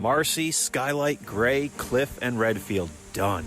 Marcy, Skylight, Gray, Cliff, and Redfield done.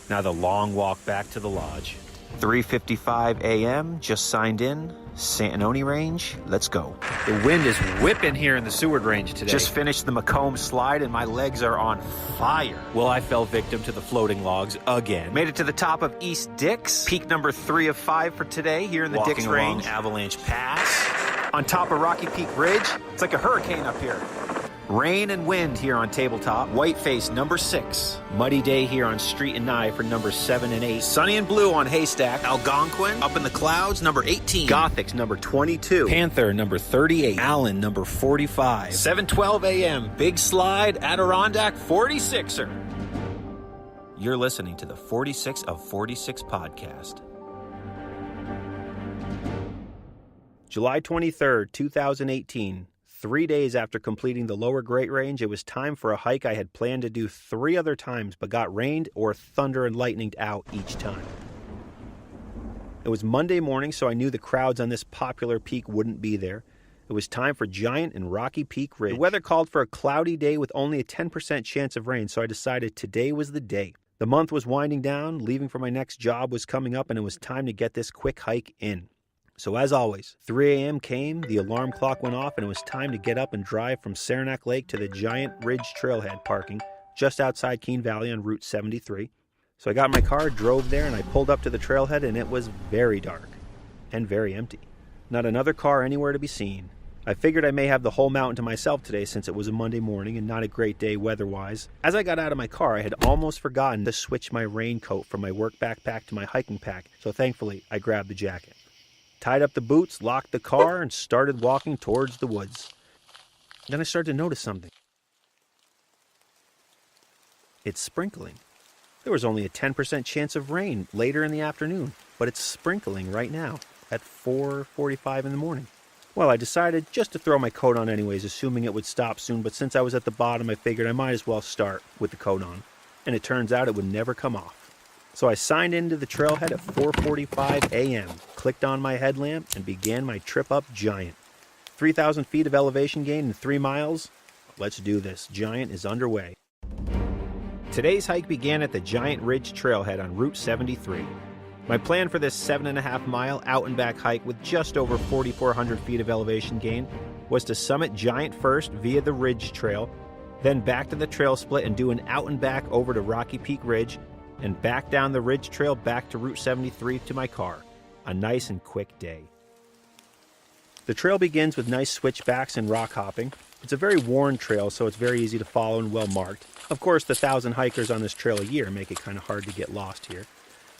Now the long walk back to the lodge. 3:55 a.m., just signed in. Santanoni Range, let's go. The wind is whipping here in the Seward Range today. Just finished the Macomb slide and my legs are on fire. Well, I fell victim to the floating logs again. Made it to the top of East Dix. Peak number 3 of 5 for today here in the Dix Range. Avalanche Pass. On top of Rocky Peak Ridge. It's like a hurricane up here. Rain and wind here on Tabletop. Whiteface, number 6. Muddy day here on Street and Nye for number 7 and 8. Sunny and blue on Haystack. Algonquin, up in the clouds, number 18. Gothics, number 22. Panther, number 38. Allen, number 45. 7:12 a.m. Big Slide, Adirondack, 46er. You're listening to the 46 of 46 podcast. July 23rd, 2018. 3 days after completing the lower Great Range, it was time for a hike I had planned to do 3 other times, but got rained or thunder and lightninged out each time. It was Monday morning, so I knew the crowds on this popular peak wouldn't be there. It was time for Giant and Rocky Peak Ridge. The weather called for a cloudy day with only a 10% chance of rain, so I decided today was the day. The month was winding down, leaving for my next job was coming up, and it was time to get this quick hike in. So as always, 3 a.m. came, the alarm clock went off, and it was time to get up and drive from Saranac Lake to the Giant Ridge Trailhead parking just outside Keene Valley on Route 73. So I got in my car, drove there, and I pulled up to the trailhead, and it was very dark and very empty. Not another car anywhere to be seen. I figured I may have the whole mountain to myself today since it was a Monday morning and not a great day weather-wise. As I got out of my car, I had almost forgotten to switch my raincoat from my work backpack to my hiking pack, so thankfully I grabbed the jacket. Tied up the boots, locked the car, and started walking towards the woods. Then I started to notice something. It's sprinkling. There was only a 10% chance of rain later in the afternoon, but it's sprinkling right now at 4:45 in the morning. Well, I decided just to throw my coat on anyways, assuming it would stop soon, but since I was at the bottom, I figured I might as well start with the coat on. And it turns out it would never come off. So I signed into the trailhead at 4:45 a.m., clicked on my headlamp, and began my trip up Giant. 3,000 feet of elevation gain in 3 miles. Let's do this. Giant is underway. Today's hike began at the Giant Ridge Trailhead on Route 73. My plan for this 7.5 mile out and back hike with just over 4,400 feet of elevation gain was to summit Giant first via the Ridge Trail, then back to the trail split and do an out and back over to Rocky Peak Ridge, and back down the Ridge Trail back to Route 73 to my car. A nice and quick day. The trail begins with nice switchbacks and rock hopping. It's a very worn trail, so it's very easy to follow and well marked. Of course, the 1,000 hikers on this trail a year make it kind of hard to get lost here.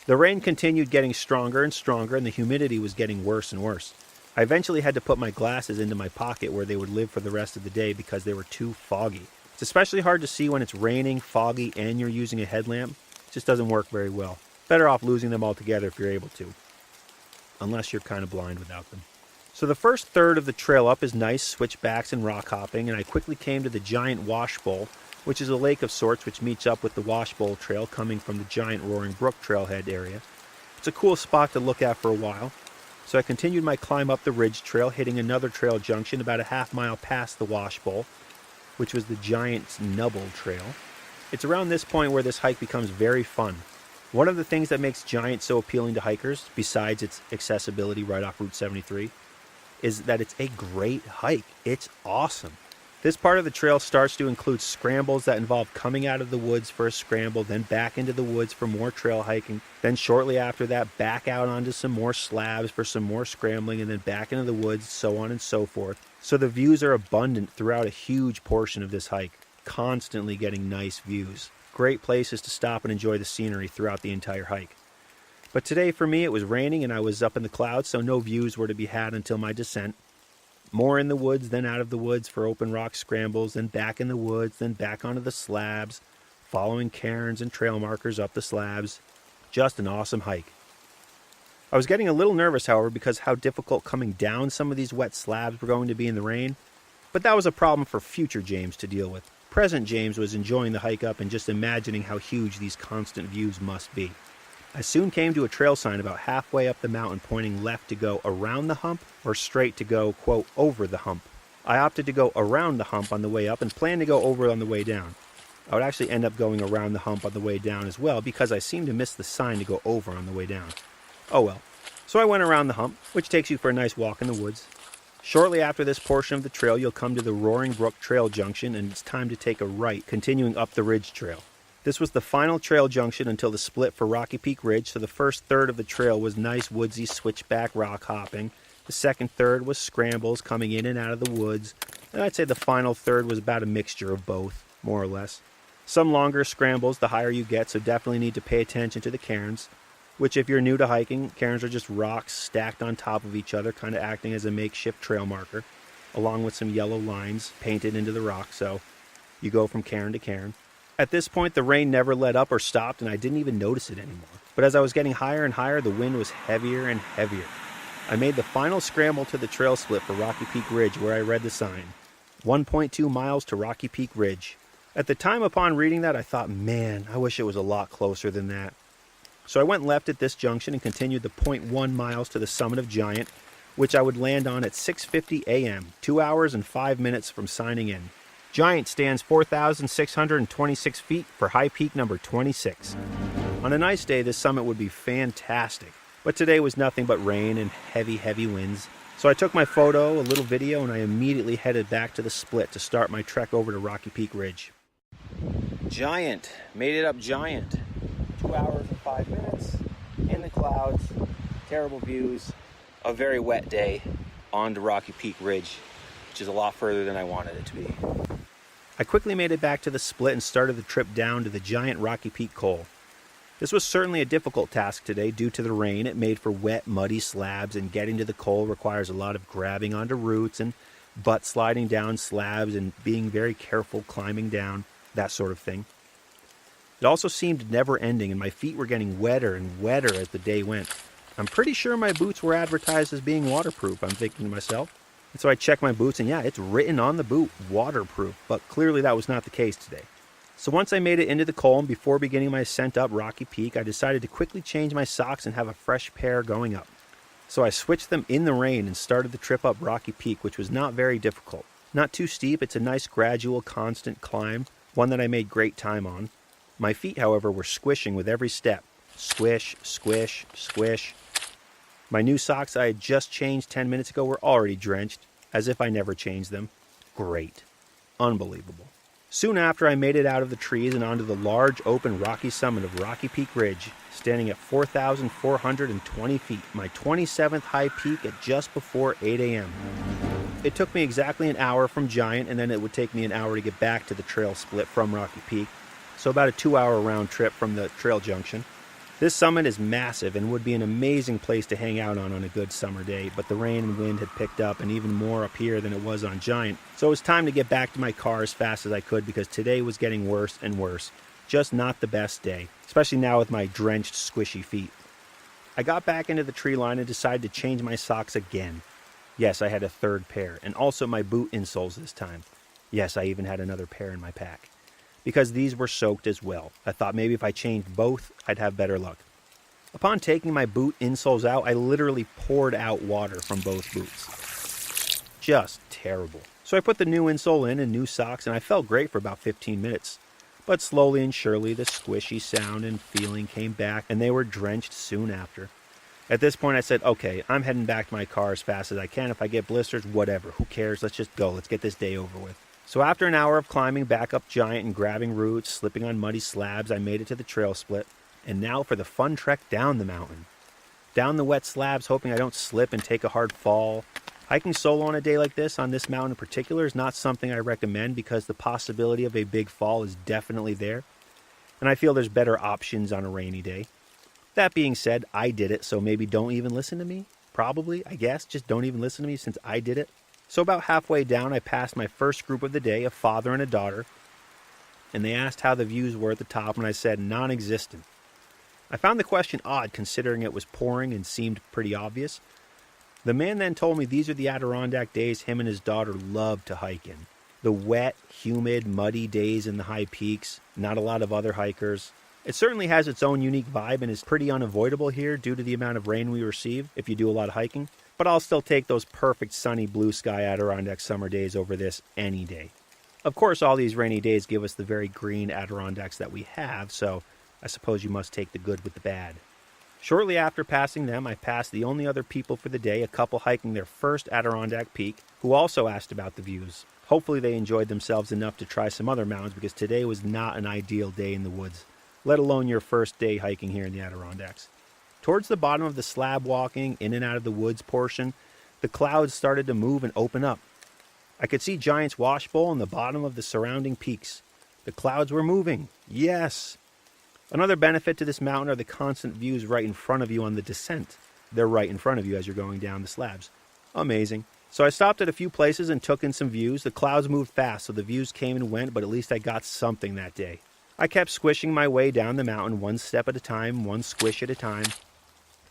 The rain continued getting stronger and stronger, and the humidity was getting worse and worse. I eventually had to put my glasses into my pocket where they would live for the rest of the day because they were too foggy. It's especially hard to see when it's raining, foggy, and you're using a headlamp. Just doesn't work very well. Better off losing them altogether if you're able to. Unless you're kind of blind without them. So the first third of the trail up is nice switchbacks and rock hopping, and I quickly came to the Giant Wash Bowl, which is a lake of sorts which meets up with the Wash Bowl Trail coming from the Giant Roaring Brook Trailhead area. It's a cool spot to look at for a while. So I continued my climb up the Ridge Trail, hitting another trail junction about a half mile past the Wash Bowl, which was the Giant's Nubble Trail. It's around this point where this hike becomes very fun. One of the things that makes Giant so appealing to hikers, besides its accessibility right off Route 73, is that it's a great hike. It's awesome. This part of the trail starts to include scrambles that involve coming out of the woods for a scramble, then back into the woods for more trail hiking, then shortly after that back out onto some more slabs for some more scrambling, and then back into the woods, so on and so forth. So the views are abundant throughout a huge portion of this hike. Constantly getting nice views. Great places to stop and enjoy the scenery throughout the entire hike. But today for me it was raining and I was up in the clouds, so no views were to be had until my descent. More in the woods than out of the woods for open rock scrambles, then back in the woods, then back onto the slabs, following cairns and trail markers up the slabs. Just an awesome hike. I was getting a little nervous, however, because how difficult coming down some of these wet slabs were going to be in the rain. But that was a problem for future James to deal with. Present James was enjoying the hike up and just imagining how huge these constant views must be. I soon came to a trail sign about halfway up the mountain pointing left to go around the hump or straight to go, quote, over the hump. I opted to go around the hump on the way up and planned to go over on the way down. I would actually end up going around the hump on the way down as well because I seemed to miss the sign to go over on the way down. Oh well. So I went around the hump, which takes you for a nice walk in the woods. Shortly after this portion of the trail, you'll come to the Roaring Brook Trail Junction, and it's time to take a right, continuing up the Ridge Trail. This was the final trail junction until the split for Rocky Peak Ridge, so the first third of the trail was nice woodsy switchback rock hopping. The second third was scrambles coming in and out of the woods, and I'd say the final third was about a mixture of both, more or less. Some longer scrambles the higher you get, so definitely need to pay attention to the cairns, which if you're new to hiking, cairns are just rocks stacked on top of each other, kind of acting as a makeshift trail marker, along with some yellow lines painted into the rock, so you go from cairn to cairn. At this point, the rain never let up or stopped, and I didn't even notice it anymore. But as I was getting higher and higher, the wind was heavier and heavier. I made the final scramble to the trail split for Rocky Peak Ridge, where I read the sign, 1.2 miles to Rocky Peak Ridge. At the time upon reading that, I thought, man, I wish it was a lot closer than that. So I went left at this junction and continued the 0.1 miles to the summit of Giant, which I would land on at 6:50 a.m., 2 hours and 5 minutes from signing in. Giant stands 4,626 feet for high peak number 26. On a nice day, this summit would be fantastic, but today was nothing but rain and heavy, heavy winds. So I took my photo, a little video, and I immediately headed back to the split to start my trek over to Rocky Peak Ridge. Giant, made it up Giant. 2 hours and 5 minutes, in the clouds, terrible views, a very wet day, on to Rocky Peak Ridge, which is a lot further than I wanted it to be. I quickly made it back to the split and started the trip down to the Giant Rocky Peak Col. This was certainly a difficult task today due to the rain. It made for wet, muddy slabs, and getting to the col requires a lot of grabbing onto roots and butt sliding down slabs and being very careful climbing down, that sort of thing. It also seemed never-ending, and my feet were getting wetter and wetter as the day went. I'm pretty sure my boots were advertised as being waterproof, I'm thinking to myself. And so I checked my boots, and yeah, it's written on the boot, waterproof, but clearly that was not the case today. So once I made it into the col, and before beginning my ascent up Rocky Peak, I decided to quickly change my socks and have a fresh pair going up. So I switched them in the rain and started the trip up Rocky Peak, which was not very difficult. Not too steep, it's a nice gradual, constant climb, one that I made great time on. My feet, however, were squishing with every step. Squish, squish, squish. My new socks I had just changed 10 minutes ago were already drenched, as if I never changed them. Great. Unbelievable. Soon after, I made it out of the trees and onto the large, open, rocky summit of Rocky Peak Ridge, standing at 4,420 feet, my 27th high peak at just before 8 a.m. It took me exactly an hour from Giant, and then it would take me an hour to get back to the trail split from Rocky Peak, so about a 2-hour round trip from the trail junction. This summit is massive and would be an amazing place to hang out on a good summer day, but the rain and wind had picked up and even more up here than it was on Giant, so it was time to get back to my car as fast as I could because today was getting worse and worse. Just not the best day, especially now with my drenched, squishy feet. I got back into the tree line and decided to change my socks again. Yes, I had a third pair, and also my boot insoles this time. Yes, I even had another pair in my pack, because these were soaked as well. I thought maybe if I changed both, I'd have better luck. Upon taking my boot insoles out, I literally poured out water from both boots. Just terrible. So I put the new insole in and new socks, and I felt great for about 15 minutes. But slowly and surely, the squishy sound and feeling came back, and they were drenched soon after. At this point, I said, okay, I'm heading back to my car as fast as I can. If I get blisters, whatever. Who cares? Let's just go. Let's get this day over with. So after an hour of climbing back up Giant and grabbing roots, slipping on muddy slabs, I made it to the trail split. And now for the fun trek down the mountain. Down the wet slabs, hoping I don't slip and take a hard fall. Hiking solo on a day like this, on this mountain in particular, is not something I recommend because the possibility of a big fall is definitely there. And I feel there's better options on a rainy day. That being said, I did it, so maybe don't even listen to me. Probably, I guess, just don't even listen to me since I did it. So about halfway down, I passed my first group of the day, a father and a daughter, and they asked how the views were at the top, and I said non-existent. I found the question odd considering it was pouring and seemed pretty obvious. The man then told me these are the Adirondack days him and his daughter love to hike in. The wet, humid, muddy days in the high peaks, not a lot of other hikers. It certainly has its own unique vibe and is pretty unavoidable here due to the amount of rain we receive if you do a lot of hiking. but I'll still take those perfect sunny blue sky Adirondack summer days over this any day. Of course, all these rainy days give us the very green Adirondacks that we have, so I suppose you must take the good with the bad. Shortly after passing them, I passed the only other people for the day, a couple hiking their first Adirondack peak, who also asked about the views. Hopefully they enjoyed themselves enough to try some other mountains, because today was not an ideal day in the woods, let alone your first day hiking here in the Adirondacks. Towards the bottom of the slab walking, in and out of the woods portion, the clouds started to move and open up. I could see Giant's Washbowl in the bottom of the surrounding peaks. The clouds were moving. Yes! Another benefit to this mountain are the constant views right in front of you on the descent. They're right in front of you as you're going down the slabs. Amazing. So I stopped at a few places and took in some views. The clouds moved fast, so the views came and went, but at least I got something that day. I kept squishing my way down the mountain, one step at a time, one squish at a time,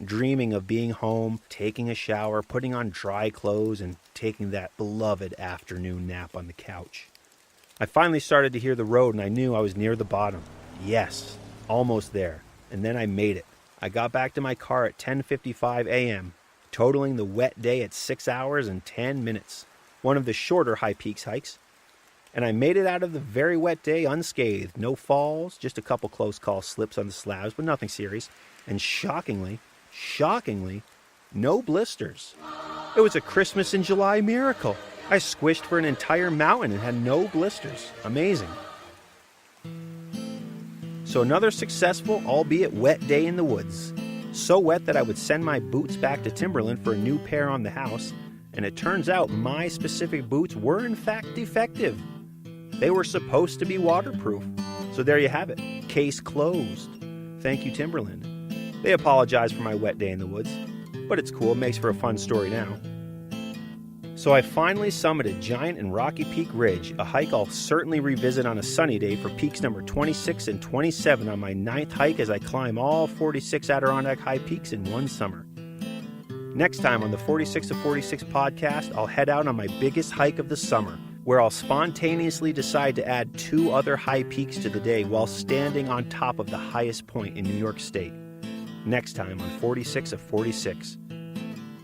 dreaming of being home, taking a shower, putting on dry clothes, and taking that beloved afternoon nap on the couch. I finally started to hear the road, and I knew I was near the bottom. Yes, almost there. And then I made it. I got back to my car at 10:55 a.m., totaling the wet day at 6 hours and 10 minutes, one of the shorter High Peaks hikes. And I made it out of the very wet day unscathed. No falls, just a couple close call slips on the slabs, but nothing serious. And shockingly, no blisters. It was a Christmas in July miracle. I squished for an entire mountain and had no blisters. Amazing. So another successful, albeit wet day in the woods. So wet that I would send my boots back to Timberland for a new pair on the house, and it turns out my specific boots were in fact defective. They were supposed to be waterproof. So there you have it. Case closed. Thank you, Timberland. They apologized for my wet day in the woods, but it's cool. It makes for a fun story now. So I finally summited Giant and Rocky Peak Ridge, a hike I'll certainly revisit on a sunny day for peaks number 26 and 27 on my 9th hike as I climb all 46 Adirondack high peaks in one summer. Next time on the 46 of 46 podcast, I'll head out on my biggest hike of the summer, where I'll spontaneously decide to add 2 other high peaks to the day while standing on top of the highest point in New York State. Next time on 46 of 46.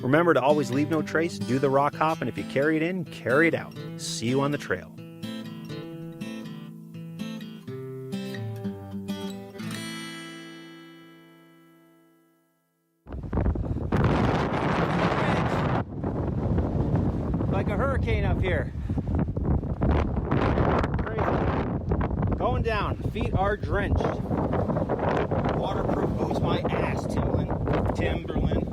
Remember to always leave no trace, do the rock hop, and if you carry it in, carry it out. See you on the trail. Like a hurricane up here. Crazy. Going down. Feet are drenched. Waterproof boots my ass, Timberland.